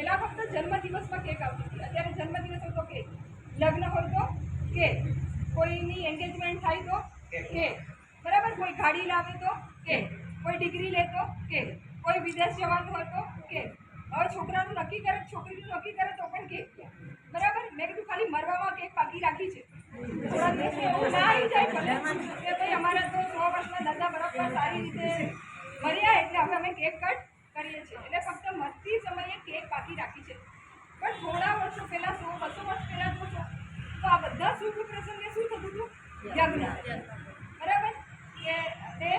પહેલાં ફક્ત જન્મદિવસમાં કેક આવતી હતી, અત્યારે જન્મદિવસ હોય તો કેક, લગ્ન હોય તો કેક, કોઈની એન્ગેજમેન્ટ થાય તો કેક, બરાબર, કોઈ ગાડી લાવે તો કેક, કોઈ ડિગ્રી લે તો કેક, કોઈ વિદેશ જવાનું હોય તો કેક. હવે છોકરાનું નક્કી કરે, છોકરીનું નક્કી કરે તો પણ કેક, બરાબર. મેં કીધું ખાલી મરવામાં કેક બાકી રાખી છે, થોડા દિવસ એવું ના આવી જાય કે ભાઈ અમારા તો 100 વર્ષના દાદા બરાબર સારી રીતે મર્યા એટલે હવે અમે કેક કટ કરીએ છીએ, એટલે ફક્ત મરતી સમયે કેક બાકી રાખી છે. પણ થોડા વર્ષો પહેલા 100-200 વર્ષ પહેલા જોશો તો આ બધા શુભ પ્રસંગે શું થતું હતું? યજ્ઞ, બરાબર, કે તે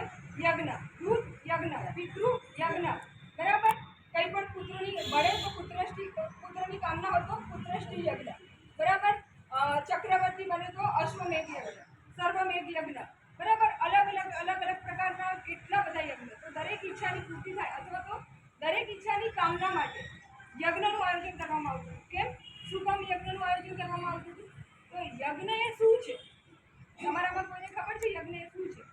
યજ્ઞ, દૂધ યજ્ઞ, પિતૃ યજ્ઞ, બરાબર. કંઈ પણ પુત્રની મળે તો પુત્રની કામના હોય તો પુત્રષ્ટિ યજ્ઞ, બરાબર. ચક્રવર્તી બને તો અશ્વમેધ યજ્ઞ, સર્વમેધ યજ્ઞ, બરાબર. અલગ અલગ પ્રકારના કેટલા બધા યજ્ઞ. તો દરેક ઈચ્છાની પૂર્તિ થાય અથવા તો દરેક ઈચ્છાની કામના માટે યજ્ઞનું આયોજન કરવામાં આવતું. કેમ? શું કામ યજ્ઞનું આયોજન કરવામાં આવતું હતું? તો યજ્ઞ એ શું છે? તમારામાં કોઈને ખબર છે યજ્ઞ એ શું છે?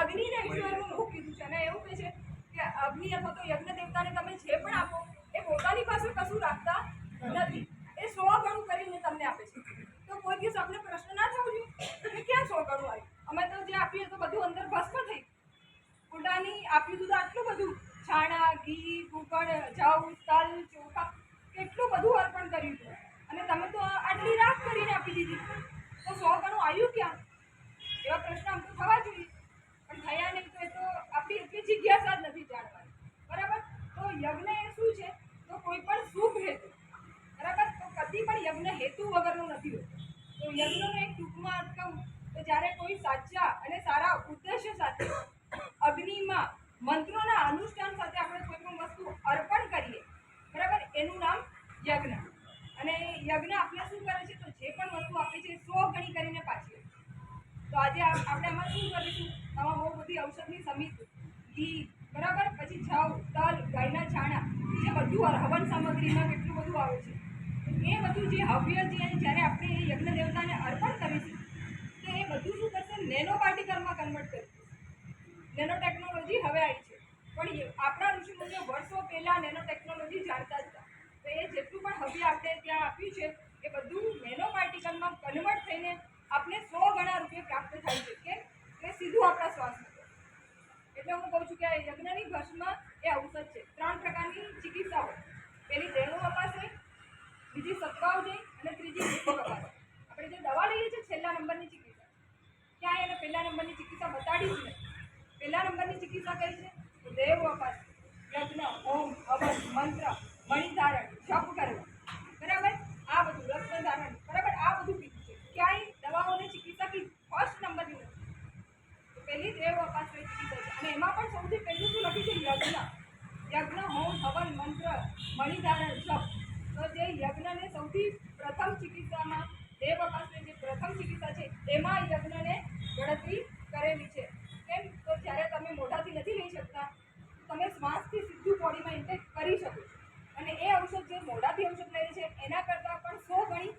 અગ્નિને ઈશ્વરનું મુખ કીધું છે અને એવું કહે છે કે અગ્નિ અથવા તો યજ્ઞ દેવતાને તમે જે પણ આપો એ પોતાની પાસે કશું રાખતા નથી, એ 100 ગણું કરીને તમને આપે છે. તો કોઈ દિવસ આપણે પ્રશ્ન ના થવો જોઈએ કે ક્યાં 100 ગણું આવ્યું? અમે તો જે આપીએ તો બધું અંદર ભસ્મ થઈ કુંડાની આપ્યું હતું, આટલું બધું છાણા, ઘી, કુકડ, જવ, તલ, ચોખા કેટલું બધું અર્પણ કર્યું હતું અને તમે તો આટલી રાખ કરીને આપી દીધી, તો 100 ગણું આવ્યું ક્યાં? એવા પ્રશ્ન આમ તો થવા જોઈએ, પણ થયા નહીં. તો એ તો આપણી એટલી જિજ્ઞાસા જ નથી જાણવાની, બરાબર. તો યજ્ઞ એ શું છે? તો કોઈ પણ શુભ હેતુ, બરાબર, તો કદી પણ યજ્ઞ હેતુ વગરનું નથી હોતું. તો યજ્ઞનું એક ટૂંકમાં અર્થ કહું તો જ્યારે કોઈ સાચા અને સારા ઉદ્દેશ્ય સાથે અગ્નિમાં મંત્રોના અનુષ્ઠાન સાથે આપણે કોઈ પણ વસ્તુ અર્પણ કરીએ, બરાબર, એનું નામ યજ્ઞ. અને યજ્ઞ આપણે શું કરે છે? તો જે પણ વસ્તુ આપે છે 100 ગણી કરીને પાછી. તો આજે આપણે આમાં શું કરીશું? આમાં બહુ બધી ઔષધની સમિતિ, ઘી, બરાબર, પછી જવ, તલ, ગાયના છાણા, જે બધું હવન સામગ્રીમાં કેટલું બધું આવે છે, એ બધું જે હવ્ય જે જ્યારે આપણે એ યજ્ઞ દેવતાને અર્પણ કરીશું તો એ બધું શું કરશે? નેનો પાર્ટિકલમાં કન્વર્ટ કરશે. નેનો ટેકનોલોજી હવે આવી છે, પણ આપણા ઋષિમુનિઓ વર્ષો પહેલાં નેનો ટેકનોલોજી જાણતા જ હતા. તો એ જેટલું પણ હવ્ય આપણે ત્યાં આપ્યું છે એ બધું નેનો પાર્ટિકલમાં કન્વર્ટ થઈને આપણે 100 ગણા રૂપિયા પ્રાપ્ત થાય છે. કેમ? એ સીધું આપણા શ્વાસમાં. એટલે હું કહું છું કે આ યજ્ઞની ભસ્મ એ ઔષધ છે. 3 પ્રકારની ચિકિત્સા હોય. પહેલી દેણું અપાશે, બીજી સત્વાવજય અને ત્રીજી વિભોગ અપાશે. આપણે જે દવા લઈએ છીએ છેલ્લા નંબરની ચિકિત્સા, ક્યાંય એને પહેલા નંબરની ચિકિત્સા બતાડી જ નહીં. પહેલા નંબરની ચિકિત્સા કઈ છે? તો દેવ અપાશે, યજ્ઞ, હોમ, હવન, મંત્ર, મણિધારણ, જપ કરવો, બરાબર, આ બધું રક્તધારણ, બરાબર, આ બધું કીધું છે. ક્યાંય દવાઓની ચિકિત્સા કી ફર્સ્ટ નંબરની નથી. તો પહેલી દેવ અપાસની ચિકિત્સા છે અને એમાં પણ સૌથી પહેલું શું લખ્યું છે? યજ્ઞ, હોમ, હવન, મંત્ર, મણિધારણ, જપ. તો જે યજ્ઞને સૌથી પ્રથમ ચિકિત્સામાં દેવ અપાસની જે પ્રથમ ચિકિત્સા છે એમાં યજ્ઞને ગણતરી કરેલી છે. કેમ? તો જ્યારે તમે મોઢાથી નથી લઈ શકતા તમે શ્વાસથી સીધું બોડીમાં ઇન્ટેક કરી શકો છો અને એ ઔષધ જે મોઢાથી ઔષધ લે છે એના કરતાં પણ 100 ગણી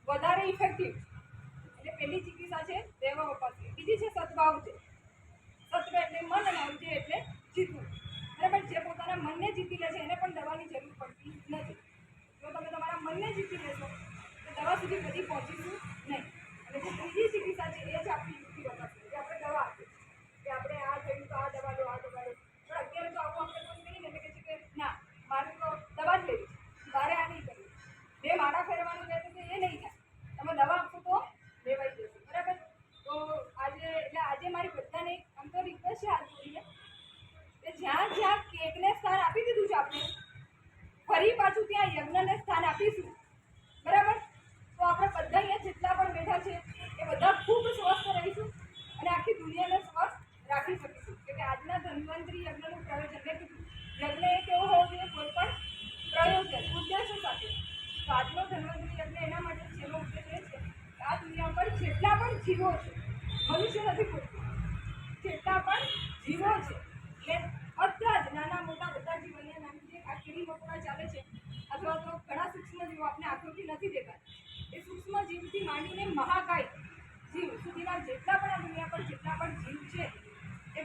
વધારે ઇફેક્ટિવ છે. એટલે પહેલી ચિકિત્સા છે દેવ અપાસની. બીજી છે સદભાવ છે. સત્વ એટલે મન અને અવજય એટલે જીતવું, બરાબર. જે પોતાના મનને જીતી લે છે એને પણ દવાની જરૂર પડતી નથી. જો તમે તમારા મનને જીતી લેશો તો દવા સુધી કદી પહોંચીશું નહીં. અને જે ત્રીજી ચિકિત્સા છે એ જ આપણી યુક્તિ અપાસની, જે આપણે દવા આપીએ કે આપણે આ થયું તો આ દવા લો, આ દવા લો. પણ અત્યારે તો આવું આપણે કોઈ કહીએ ને એટલે કે છે કે ના, મારે તો દવા જ લેવી છે, મારે આ નહીં કરવું, બે માળા ફેરવાનું કહેતું કે એ નહીં થાય, તમે દવા આપશો તો લેવાઈ જશે, બરાબર. તો આજે મારી બધાને આમ તો રિક્વેસ્ટ છે હાથ જોડીને કે જ્યાં જ્યાં કેકને સ્થાન આપી દીધું છે આપણે ફરી પાછું ત્યાં યજ્ઞને સ્થાન આપીશું, બરાબર. તો આપણે બધા અહીંયા જેટલા પણ બેઠા છે એ બધા ખૂબ સ્વસ્થ રહીશું અને આખી દુનિયાને સ્વસ્થ રાખી શકીશું. કે આજના ધન્વંતરી યજ્ઞનું પ્રયોજન મેં કીધું યજ્ઞ એ કેવો હોવો જોઈએ? કોઈ પણ પ્રયોજન ઉદ્દેશ્ય સાથે. તો આજનો ધન્વંતરી યજ્ઞ એના માટે જેનો ઉદ્દેશ એ છે કે આ દુનિયા પર જેટલા પણ જીવો છે, મનુષ્ય નથી પૂરતું, જેટલા પણ જીવો છે એટલે બધા જ નાના મોટા બધા જીવોને નાની જે આ કીડી મકોડા ચાલે છે અથવા તો ઘણા સૂક્ષ્મ જીવો આપણે આંખોથી નથી દેખાતા, એ સૂક્ષ્મ જીવથી માંડીને મહાકાય જીવ સુધીના જેટલા પણ આ દુનિયા પર જેટલા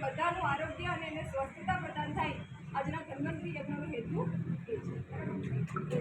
બધાનું આરોગ્ય અને એને સ્વસ્થતા પ્રદાન થાય. આજના ધન્વંતરી યજ્ઞનો હેતુ એ છે.